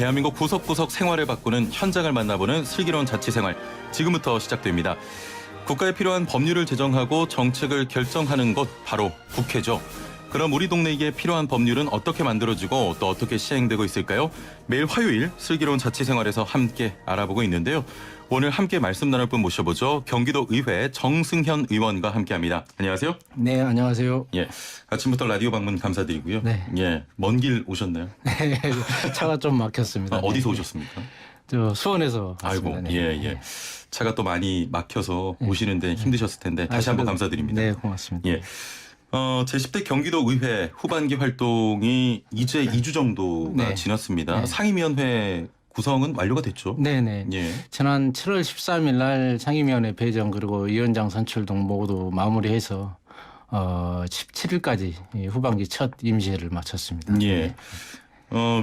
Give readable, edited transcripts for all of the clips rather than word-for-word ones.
대한민국 구석구석 생활을 바꾸는 현장을 만나보는 슬기로운 자치생활 지금부터 시작됩니다. 국가에 필요한 법률을 제정하고 정책을 결정하는 곳 바로 국회죠. 그럼 우리 동네에 필요한 법률은 어떻게 만들어지고 또 어떻게 시행되고 있을까요? 매일 화요일 슬기로운 자치생활에서 함께 알아보고 있는데요. 오늘 함께 말씀 나눌 분 모셔보죠. 경기도 의회 정승현 의원과 함께합니다. 안녕하세요. 네, 안녕하세요. 예, 아침부터 라디오 방문 감사드리고요. 네. 예, 먼 길 오셨나요? 네, 차가 좀 막혔습니다. 어디서 네. 오셨습니까? 저 수원에서 아이고, 왔습니다. 네. 예. 차가 또 많이 막혀서 오시는데 힘드셨을 텐데 다시 한번 감사드립니다. 네, 고맙습니다. 예. 제10대 경기도 의회 후반기 활동이 이제 2주 정도가 네. 지났습니다. 네. 상임위원회 구성은 완료가 됐죠? 네네. 예. 지난 7월 13일 날 상임위원회 배정 그리고 위원장 선출 등 모두 마무리해서 17일까지 후반기 첫 임시회를 마쳤습니다. 예.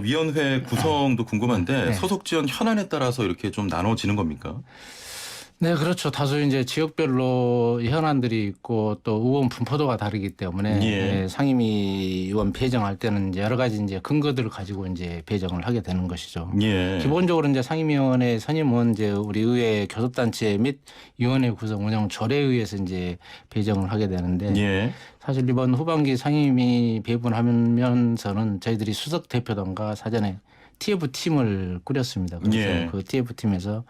위원회 구성도 궁금한데 네. 소속 지원 현안에 따라서 이렇게 좀 나눠지는 겁니까? 네, 그렇죠. 다소 이제 지역별로 현안들이 있고 또 의원 분포도가 다르기 때문에 예. 상임위 의원 배정할 때는 이제 여러 가지 이제 근거들을 가지고 이제 배정을 하게 되는 것이죠. 예. 기본적으로 이제 상임위원회 선임은 이제 우리 의회 교섭단체 및 위원회 구성 운영 조례에 의해서 이제 배정을 하게 되는데 예. 사실 이번 후반기 상임위 배분하면서는 저희들이 수석 대표단과 사전에 TF팀을 꾸렸습니다. 그래서 예. 그 TF팀에서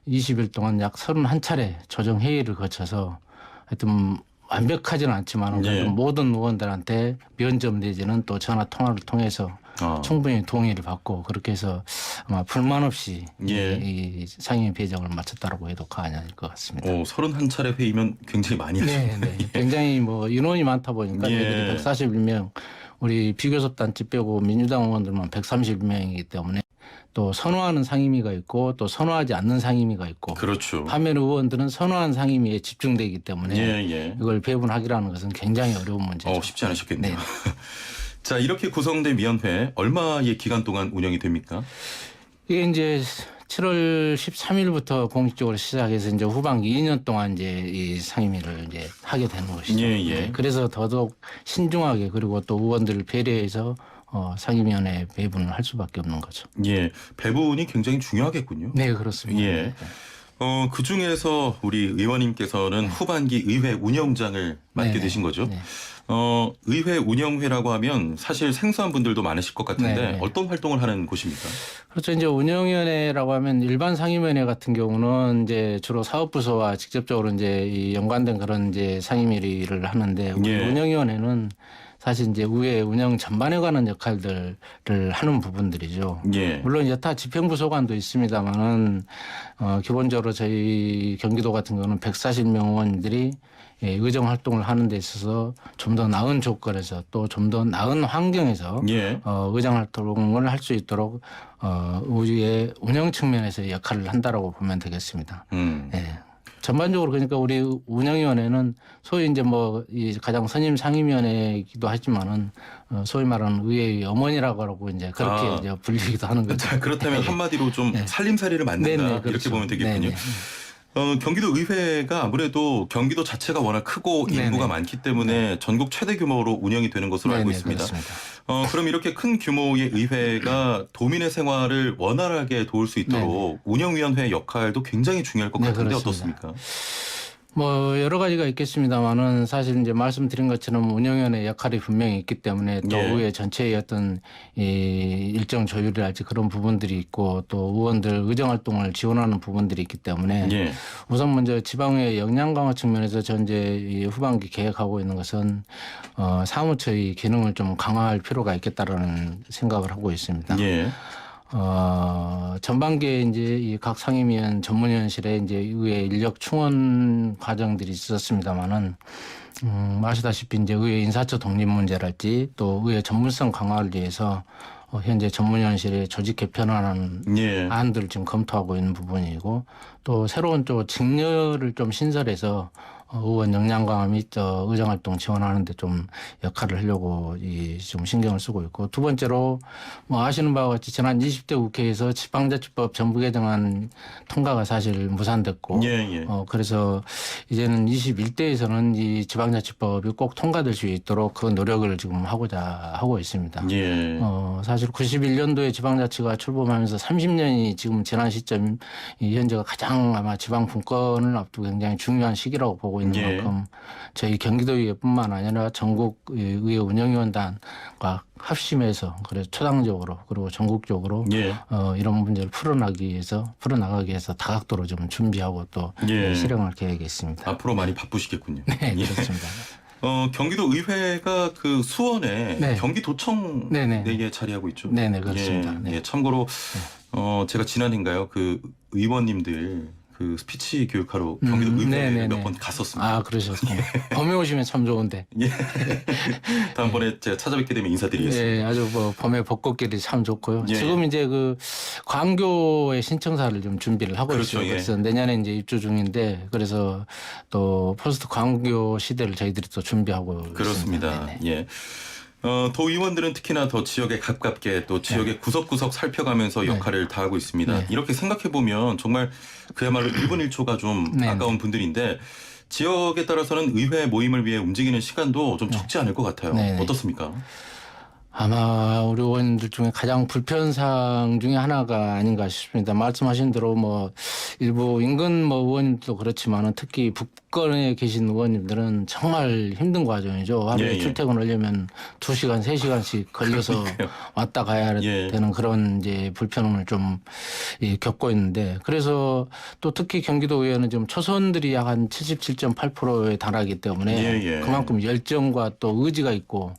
20일 동안 약 31차례 조정 회의를 거쳐서 하여튼 완벽하지는 않지만 예. 모든 의원들한테 면접 내지는 또 전화 통화를 통해서 충분히 동의를 받고 그렇게 해서 아마 불만 없이 예. 이 상임위 배정을 마쳤다고 해도 과언이 아닐 것 같습니다. 31차례 회의면 굉장히 많이 하셨네요. 네. 굉장히 뭐 인원이 많다 보니까 예. 141명 우리 비교섭단체 빼고 민주당 의원들만 130명이기 때문에 또 선호하는 상임위가 있고 또 선호하지 않는 상임위가 있고 그렇죠. 반면 의원들은 선호한 상임위에 집중되기 때문에 예. 이걸 배분하기라는 것은 굉장히 어려운 문제죠. 쉽지 않으셨겠네요. 네. 자, 이렇게 구성된 위원회 얼마의 기간 동안 운영이 됩니까? 이게 이제 7월 13일부터 공식적으로 시작해서 이제 후반기 2년 동안 이제 이 상임위를 이제 하게 되는 것이죠. 예. 네. 그래서 더더욱 신중하게 그리고 또 의원들을 배려해서 상임위원회 배분을 할 수밖에 없는 거죠. 예. 배분이 굉장히 중요하겠군요. 네, 그렇습니다. 예. 그 중에서 우리 의원님께서는 후반기 의회 운영장을 맡게 네네. 되신 거죠. 네. 의회 운영회라고 하면 사실 생소한 분들도 많으실 것 같은데 네네. 어떤 활동을 하는 곳입니까? 그렇죠. 이제 운영위원회라고 하면 일반 상임위원회 같은 경우는 이제 주로 사업부서와 직접적으로 이제 이 연관된 그런 이제 상임위를 하는데 우리 예. 운영위원회는 사실 이제 의회 운영 전반에 관한 역할들을 하는 부분들이죠. 예. 물론 여타 집행부소관도 있습니다만은 기본적으로 저희 경기도 같은 경우는 140명 의원들이 의정 활동을 하는 데 있어서 좀 더 나은 조건에서 또 좀 더 나은 환경에서 예. 의정 활동을 할 수 있도록 의회 운영 측면에서 역할을 한다라고 보면 되겠습니다. 예. 전반적으로 그러니까 우리 운영위원회는 소위 이제 뭐 이 가장 선임 상임위원회이기도 하지만은 소위 말하는 의회의 어머니라고 하고 이제 그렇게 이제 불리기도 하는 거죠. 자, 그렇다면 한마디로 좀 살림살이를 만든다 네네, 이렇게 그렇죠. 보면 되겠군요. 네네. 경기도 의회가 아무래도 경기도 자체가 워낙 크고 인구가 많기 때문에 전국 최대 규모로 운영이 되는 것으로 알고 있습니다. 그렇습니다. 그럼 이렇게 큰 규모의 의회가 도민의 생활을 원활하게 도울 수 있도록 운영위원회의 역할도 굉장히 중요할 것 같은데 그렇습니다. 어떻습니까? 뭐 여러 가지가 있겠습니다만은 사실 이제 말씀드린 것처럼 운영위원회 역할이 분명히 있기 때문에 또 예. 의회 전체의 어떤 이 일정 조율이랄지 그런 부분들이 있고 또 의원들 의정 활동을 지원하는 부분들이 있기 때문에 예. 우선 먼저 지방의회 역량 강화 측면에서 현재 이 후반기 계획하고 있는 것은 사무처의 기능을 좀 강화할 필요가 있겠다라는 생각을 하고 있습니다. 예. 전반기에 이제 이 각 상임위원 전문위원실에 이제 의회 인력 충원 과정들이 있었습니다만은 아시다시피 이제 의회 인사처 독립 문제랄지 또 의회 전문성 강화를 위해서 현재 전문위원실의 조직 개편하는 안들을 지금 검토하고 있는 부분이고 또 새로운 또 직렬을 좀 신설해서 의원 역량 강화 및 의정활동 지원하는데 좀 역할을 하려고 좀 신경을 쓰고 있고, 두 번째로 뭐 아시는 바와 같이 지난 20대 국회에서 지방자치법 전부 개정안 통과가 사실 무산됐고, 그래서 이제는 21대에서는 이 지방자치법이 꼭 통과될 수 있도록 그 노력을 지금 하고자 하고 있습니다. 사실 91년도에 지방자치가 출범하면서 30년이 지금 지난 시점 현재가 가장 아마 지방 분권을 앞두고 굉장히 중요한 시기라고 보고 있는 만큼 저희 경기도의회뿐만 아니라 전국 의회 운영위원단과 합심해서 그래서 초당적으로 그리고 전국적으로 이런 문제를 풀어나가기 위해서 다각도로 좀 준비하고 또 실행할 계획이 있습니다. 앞으로 많이 바쁘시겠군요. 네, 그렇습니다. 경기도 의회가 그 수원에 경기도청 내에 자리하고 있죠. 네, 그렇습니다. 참고로 제가 지난해인가요 그 의원님들 그 스피치 교육하러 경기도 의회에 몇 번 갔었습니다. 아, 그러셨군요. 범에 오시면 참 좋은데. 다음번에 제가 찾아뵙게 되면 인사드리겠습니다. 네, 아주 뭐 범의 벚꽃길이 참 좋고요. 지금 이제 그 광교의 신청사를 좀 준비를 하고 있어요. 그래서 내년에 이제 입주 중인데, 그래서 또 포스트 광교 시대를 저희들이 또 준비하고 그렇습니다. 있습니다. 도의원들은 특히나 더 지역에 가깝게 또 지역의 구석구석 살펴가면서 역할을 다하고 있습니다. 이렇게 생각해보면 정말 그야말로 1분 1초가 좀 아까운 분들인데 지역에 따라서는 의회 모임을 위해 움직이는 시간도 좀 적지 않을 것 같아요. 어떻습니까? 아마 우리 의원님들 중에 가장 불편사항 중에 하나가 아닌가 싶습니다. 말씀하신 대로 뭐 일부 인근 뭐 의원님도 그렇지만은 특히 북권에 계신 의원님들은 정말 힘든 과정이죠. 하루에 출퇴근을 하려면 2시간, 3시간씩 걸려서 왔다 가야 되는 그런 이제 불편함을 좀 겪고 있는데, 그래서 또 특히 경기도 의회는 지금 초선들이 약 한 77.8%에 달하기 때문에 그만큼 열정과 또 의지가 있고,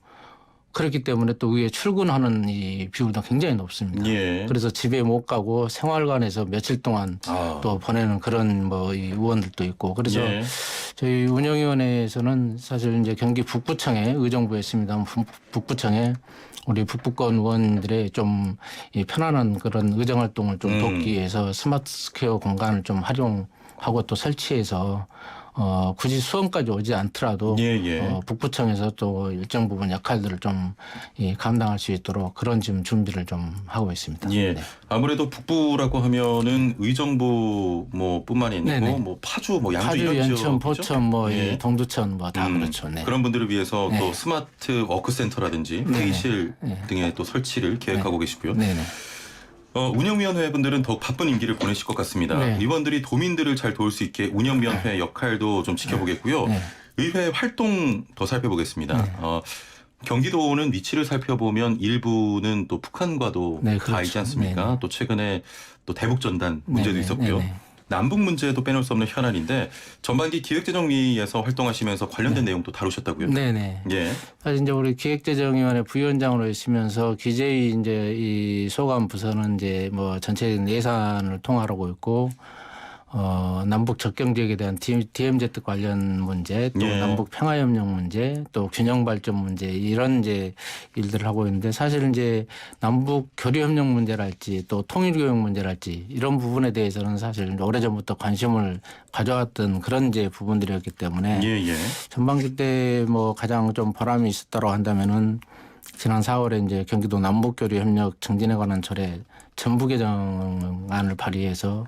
그렇기 때문에 또 의회 출근하는 이 비율도 굉장히 높습니다. 그래서 집에 못 가고 생활관에서 며칠 동안 또 보내는 그런 뭐 이 의원들도 있고, 그래서 저희 운영위원회에서는 사실 이제 경기 북부청에 의정부에 있습니다. 북부청에 우리 북부권 의원들의 좀 이 편안한 그런 의정 활동을 좀 돕기 위해서 스마트 스퀘어 공간을 좀 활용하고 또 설치해서 굳이 수원까지 오지 않더라도 북부청에서 또 일정 부분 역할들을 좀 감당할 수 있도록 그런 지금 준비를 좀 하고 있습니다. 아무래도 북부라고 하면은 의정부 뭐 뿐만이 아니고 뭐 파주, 뭐 양주, 파주, 연천, 포천, 뭐 동두천 뭐 다 그렇죠. 그런 분들을 위해서 또 스마트 워크센터라든지 회의실 등의 또 설치를 계획하고 계시고요. 운영위원회 분들은 더욱 바쁜 임기를 보내실 것 같습니다. 의원들이 도민들을 잘 도울 수 있게 운영위원회 역할도 좀 지켜보겠고요. 의회 활동 더 살펴보겠습니다. 경기도는 위치를 살펴보면 일부는 또 북한과도 다 있지 않습니까? 또 최근에 또 대북전단 문제도 있었고요. 남북 문제도 빼놓을 수 없는 현안인데 전반기 기획재정위에서 활동하시면서 관련된 내용도 다루셨다고요? 사실 이제 우리 기획재정위원회 부위원장으로 있으면서 기재위 이제 이 소관 부서는 이제 뭐 전체 예산을 통할하고 있고, 남북 접경 지역에 대한 DMZ 관련 문제, 또 남북 평화협력 문제, 또 균형 발전 문제, 이런 이제 일들을 하고 있는데, 사실 이제 남북 교류협력 문제랄지 또 통일교육 문제랄지 이런 부분에 대해서는 사실 오래전부터 관심을 가져왔던 그런 이제 부분들이었기 때문에 전반기 때 뭐 가장 좀 보람이 있었다고 한다면은 지난 4월에 이제 경기도 남북교류협력 증진에 관한 절에 전부 개정안을 발의해서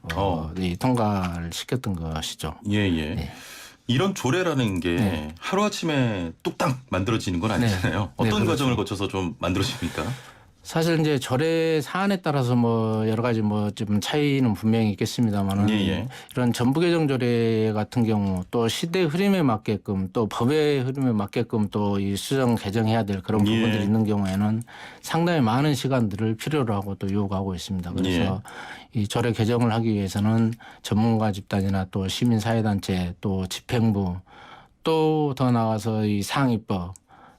이 통과를 시켰던 것이죠. 이런 조례라는 게 하루아침에 뚝딱 만들어지는 건 아니잖아요. 어떤 과정을 거쳐서 좀 만들어집니까? 사실 이제 조례 사안에 따라서 뭐 여러 가지 뭐 좀 차이는 분명히 있겠습니다만은 이런 전부 개정 조례 같은 경우 또 시대 흐름에 맞게끔 또 법의 흐름에 맞게끔 또 이 수정 개정해야 될 그런 부분들이 있는 경우에는 상당히 많은 시간들을 필요로 하고 또 요구하고 있습니다. 그래서 이 조례 개정을 하기 위해서는 전문가 집단이나 또 시민사회단체 또 집행부 또 더 나아가서 이 상위법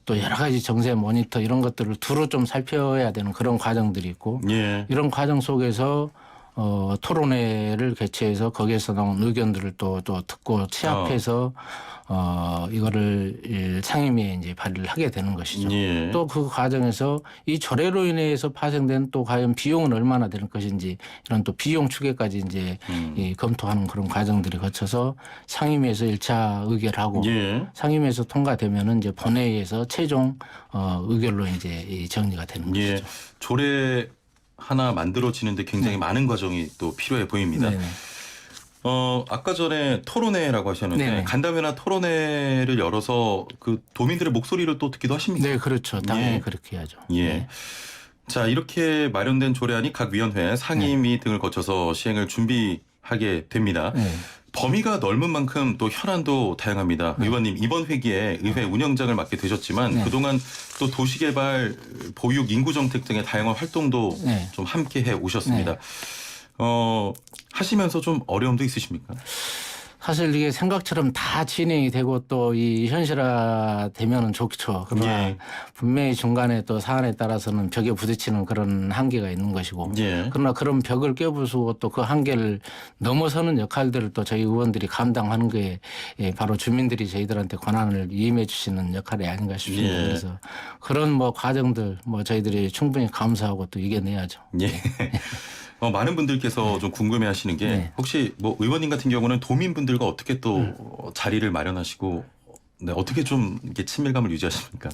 또 여러 가지 정세 모니터 이런 것들을 두루 좀 살펴야 되는 그런 과정들이 있고 이런 과정 속에서 토론회를 개최해서 거기에서 나온 의견들을 또 듣고 취합해서 이거를 상임위에 이제 발의를 하게 되는 것이죠. 예. 또 그 과정에서 이 조례로 인해서 파생된 또 과연 비용은 얼마나 되는 것인지 이런 또 비용 추계까지 이제 이 검토하는 그런 과정들이 거쳐서 상임위에서 1차 의결하고 예. 상임위에서 통과되면은 이제 본회의에서 최종 의결로 이제 이 정리가 되는 예. 것이죠. 조례 하나 만들어지는데 굉장히 많은 과정이 또 필요해 보입니다. 네네. 아까 전에 토론회라고 하셨는데 네네. 간담회나 토론회를 열어서 그 도민들의 목소리를 또 듣기도 하십니까? 네, 그렇죠. 당연히 예. 그렇게 해야죠. 예. 네. 자, 이렇게 마련된 조례안이 각 위원회, 상임위 등을 거쳐서 시행을 준비하게 됩니다. 네. 범위가 넓은 만큼 또 현안도 다양합니다. 의원님 이번 회기에 의회 운영장을 맡게 되셨지만 네. 그동안 또 도시개발, 보육, 인구정책 등의 다양한 활동도 네. 좀 함께 해 오셨습니다. 하시면서 좀 어려움도 있으십니까? 사실 이게 생각처럼 다 진행이 되고 또 이 현실화 되면은 좋죠. 그러나 예. 분명히 중간에 또 사안에 따라서는 벽에 부딪히는 그런 한계가 있는 것이고 예. 그러나 그런 벽을 깨부수고 또 그 한계를 넘어서는 역할들을 또 저희 의원들이 감당하는 게 바로 주민들이 저희들한테 권한을 위임해 주시는 역할이 아닌가 싶습니다. 예. 그래서 그런 뭐 과정들 뭐 저희들이 충분히 감수하고 또 이겨내야죠. 예. 많은 분들께서 좀 궁금해하시는 게 네. 혹시 뭐 의원님 같은 경우는 도민분들과 어떻게 또 자리를 마련하시고 네, 어떻게 좀 이렇게 친밀감을 유지하십니까?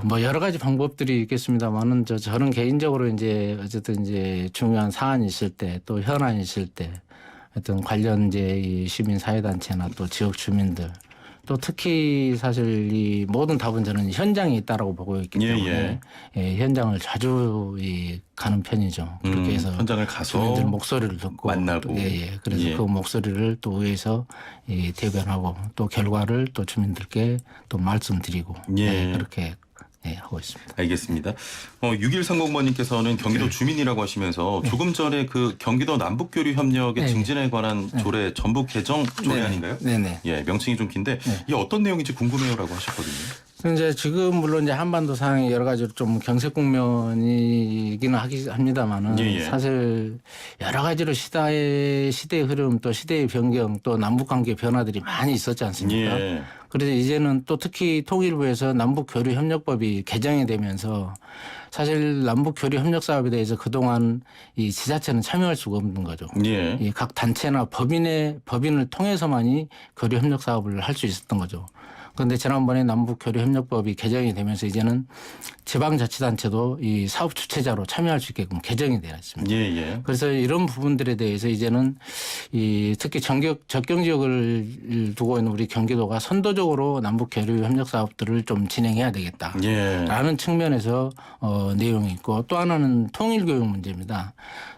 뭐 여러 가지 방법들이 있겠습니다만은 저는 개인적으로 이제 어쨌든 이제 중요한 사안이 있을 때 또 현안이 있을 때 어떤 관련 이제 이 시민 사회단체나 또 지역 주민들 또 특히 사실 이 모든 답은 저는 현장에 있다라고 보고 있기 때문에 예, 현장을 자주 가는 편이죠. 그렇게 해서 현장을 가서 주민들 목소리를 듣고 만나고. 또, 그래서 예. 그 목소리를 또 의회에서 대변하고 또 결과를 또 주민들께 또 말씀드리고 예. 그렇게 하고 있습니다. 알겠습니다. 6130번님께서는 경기도 주민이라고 하시면서 조금 전에 그 경기도 남북교류 협력의 네. 증진에 관한 조례 전북 개정 조례 네. 아닌가요? 네네. 예, 명칭이 좀 긴데 네. 이게 어떤 내용인지 궁금해요라고 하셨거든요. 이제 지금 물론 이제 한반도 상황이 여러 가지로 좀 경색 국면이기는 합니다만은 예. 사실 여러 가지로 시대의 흐름 또 시대의 변경 또 남북 관계 변화들이 많이 있었지 않습니까? 예. 그래서 이제는 또 특히 통일부에서 남북교류협력법이 개정이 되면서 사실 남북교류협력사업에 대해서 그동안 이 지자체는 참여할 수가 없는 거죠. 예. 이 각 단체나 법인을 통해서만이 교류협력 사업을 할 수 있었던 거죠. 그런데 지난번에 남북교류협력법이 개정이 되면서 이제는 지방자치단체도 이 사업 주체자로 참여할 수 있게끔 개정이 되어 있습니다. 예. 그래서 이런 부분들에 대해서 이제는 이 특히 접경 지역을 두고 있는 우리 경기도가 선도적으로 남북교류협력 사업들을 좀 진행해야 되겠다. 예. 라는 측면에서 내용이 있고 또 하나는 통일교육 문제입니다.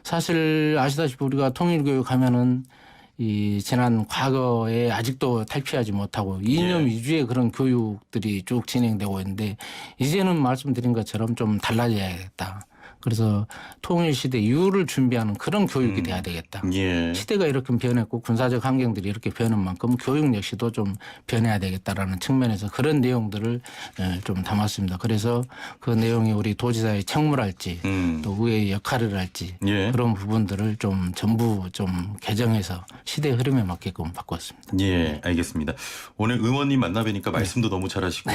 사실 아시다시피 우리가 통일교육 하면은 이 지난 과거에 아직도 탈피하지 못하고 이념 위주의 그런 교육들이 쭉 진행되고 있는데 이제는 말씀드린 것처럼 좀 달라져야겠다. 그래서 통일시대 이후를 준비하는 그런 교육이 돼야 되겠다. 예. 시대가 이렇게 변했고 군사적 환경들이 이렇게 변한 만큼 교육 역시도 좀 변해야 되겠다라는 측면에서 그런 내용들을 좀 담았습니다. 그래서 그 내용이 우리 도지사의 책무랄지 또 의회의 역할을 할지 예. 그런 부분들을 좀 전부 좀 개정해서 시대 흐름에 맞게끔 바꿨습니다. 예, 알겠습니다. 오늘 의원님 만나뵈니까 말씀도 너무 잘하시고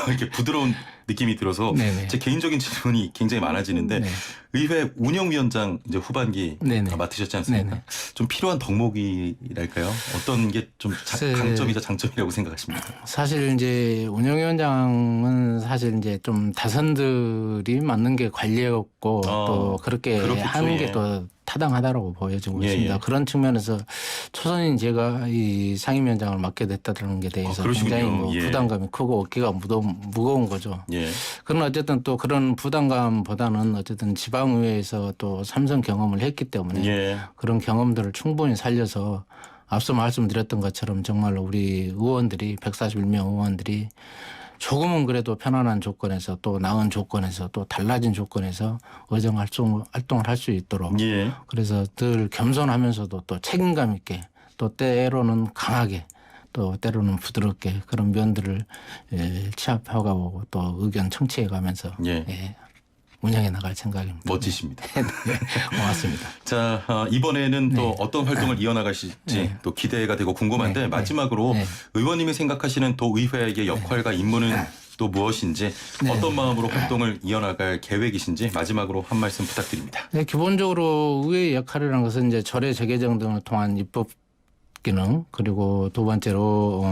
이렇게 부드러운 느낌이 들어서 네네. 제 개인적인 질문이 굉장히 많아지는데 네. 의회 운영위원장 이제 후반기 네네. 맡으셨지 않습니까? 네네. 좀 필요한 덕목이랄까요? 어떤 게 좀 강점이자 장점이라고 생각하십니까? 사실 이제 운영위원장은 사실 이제 좀 다선들이 맡는 게 관리였고 또 그렇게 그렇겠죠. 하는 게 예. 또 타당하다라고 보여지고 예, 있습니다. 예. 그런 측면에서 초선인 제가 이 상임위원장을 맡게 됐다는 게 대해서 그러시군요. 굉장히 뭐 예. 부담감이 크고 어깨가 무거운 거죠. 예. 그러나 어쨌든 또 그런 부담감보다는 어쨌든 지방의회에서 또 삼선 경험을 했기 때문에 예. 그런 경험들을 충분히 살려서 앞서 말씀드렸던 것처럼 정말로 우리 의원들이 141명 의원들이 조금은 그래도 편안한 조건에서 또 나은 조건에서 또 달라진 조건에서 의정 활동을 할 수 있도록 예. 그래서 늘 겸손하면서도 또 책임감 있게 또 때로는 강하게 또 때로는 부드럽게 그런 면들을 취합해가고 또 의견 청취해가면서 예. 운영해 나갈 생각입니다. 멋지십니다. 네, 고맙습니다. 자, 이번에는 또 어떤 활동을 이어나가실지 또 기대가 되고 궁금한데 마지막으로 의원님이 생각하시는 도의회의 역할과 임무는 또 무엇인지 어떤 마음으로 활동을 이어나갈 계획이신지 마지막으로 한 말씀 부탁드립니다. 네, 기본적으로 의회의 역할이라는 것은 이제 조례 재개정 등을 통한 입법 기능, 그리고 두 번째로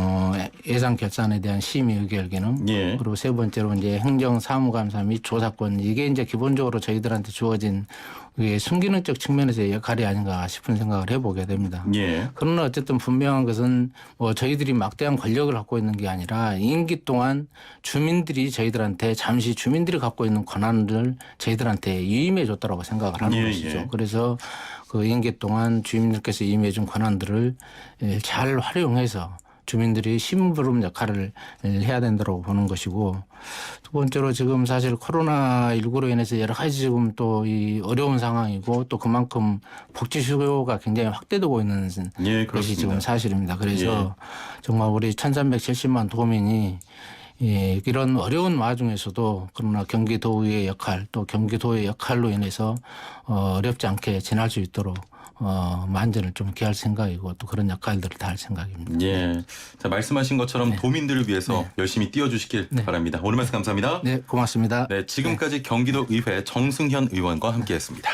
예산 결산에 대한 심의 의결 기능, 그리고 세 번째로 이제 행정 사무감사 및 조사권, 이게 이제 기본적으로 저희들한테 주어진 순기능적 측면에서의 역할이 아닌가 싶은 생각을 해보게 됩니다. 그러나 어쨌든 분명한 것은 뭐 저희들이 막대한 권력을 갖고 있는 게 아니라 임기 동안 주민들이 저희들한테 잠시 주민들이 갖고 있는 권한을 저희들한테 위임해 줬다라고 생각을 하는 것이죠. 그래서 그 임기 동안 주민들께서 임해 준 권한들을 잘 활용해서 주민들이 심부름 역할을 해야 된다고 보는 것이고, 두 번째로 지금 사실 코로나19로 인해서 여러 가지 지금 또 이 어려운 상황이고 또 그만큼 복지 수요가 굉장히 확대되고 있는 것이 지금 사실입니다. 그래서 정말 우리 1370만 도민이 이런 어려운 와중에서도 그러나 경기도의 역할 또 경기도의 역할로 인해서 어렵지 않게 지날 수 있도록 만전을 좀 기할 생각이고 또 그런 역할들을 다할 생각입니다. 자, 말씀하신 것처럼 도민들을 위해서 열심히 뛰어주시길 바랍니다. 오늘 말씀 감사합니다. 네, 고맙습니다. 네, 지금까지 경기도 의회 정승현 의원과 함께했습니다.